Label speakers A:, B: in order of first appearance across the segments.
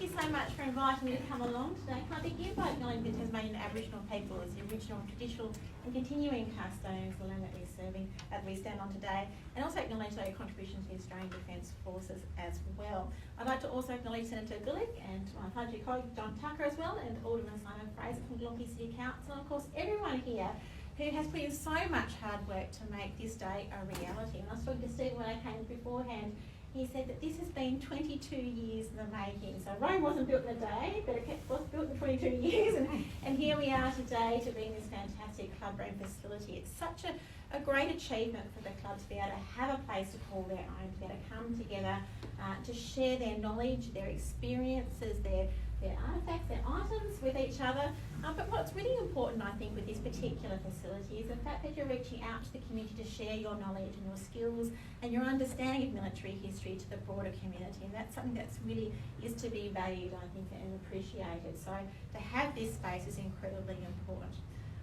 A: you so much for inviting me to come along today. Can I begin by acknowledging the Tasmanian Aboriginal people as the original, traditional and continuing custodians of the land that we stand on today, and also acknowledge their contribution to the Australian Defence Forces as well. I'd like to also acknowledge Senator Glenorchy and my parliamentary colleague John Tucker as well, and Alderman Simon Fraser from Glenorchy City Council, and of course everyone here who has put in so much hard work to make this day a reality. And I was talking to Stephen when I came beforehand. He said that this has been 22 years in the making. So Rome wasn't built in a day, but it was built in 22 years. And here we are today to be in this fantastic club room facility. It's such a great achievement for the club to be able to have a place to call their own, to be able to come together, to share their knowledge, their experiences, their artefacts, their items with each other. But what's really important, I think, with this particular facility is the fact that you're reaching out to the community to share your knowledge and your skills and your understanding of military history to the broader community. And that's something that's really is to be valued, I think, and appreciated. So to have this space is incredibly important.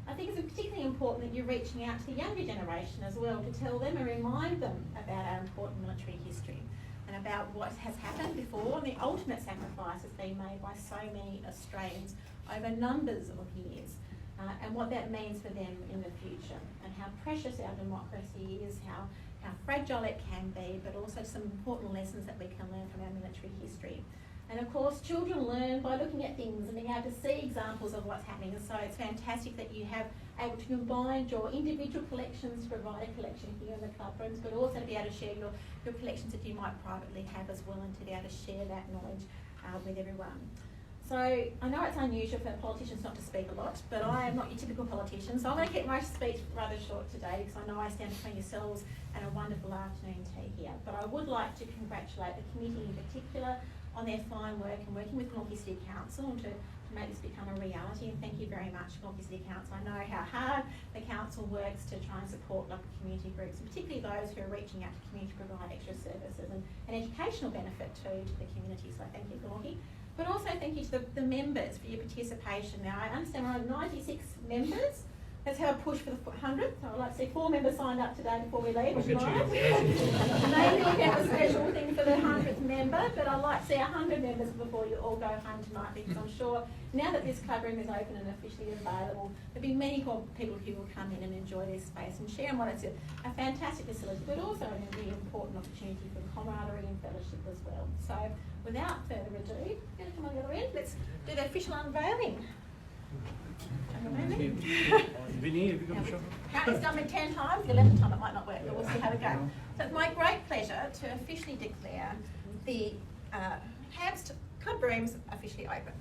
A: I think it's particularly important that you're reaching out to the younger generation as well to tell them and remind them about our important military history and about what has happened before and the ultimate sacrifice has been made by so many Australians over numbers of years, and what that means for them in the future, and how precious our democracy is, how fragile it can be, but also some important lessons that we can learn from our military history. And of course, children learn by looking at things and being able to see examples of what's happening. And so it's fantastic that you have able to combine your individual collections to provide a collection here in the club rooms, but also to be able to share your collections that you might privately have as well, and to be able to share that knowledge with everyone. So I know it's unusual for politicians not to speak a lot, but I am not your typical politician, so I'm going to keep my speech rather short today because I know I stand between yourselves and a wonderful afternoon tea here. But I would like to congratulate the committee in particular on their fine work and working with Glenorchy City Council to make this become a reality, and thank you very much, Glenorchy City Council. I know how hard the council works to try and support local community groups, and particularly those who are reaching out to community to provide extra services and an educational benefit to the community, so thank you, Glenorchy. But also thank you to the members for your participation. Now, I understand we're on 96 members. Let's have a push for the 100th. So I'd like to see 4 members signed up today before we leave, which is nice. Maybe we'll get a special thing for the 100th member, but I'd like to see 100 members before you all go home tonight, because I'm sure now that this club room is open and officially available, there'll be many more people who will come in and enjoy this space and share in what it's a fantastic facility, but also a really important opportunity for camaraderie and fellowship as well. So without further ado, going to come on the other end, let's do the official unveiling.
B: Vinny, have you got a shot?
A: Apparently it's done it 10 times, the 11th time it might not work, but we'll see how it goes. So it's my great pleasure to officially declare the HAMST club rooms officially open.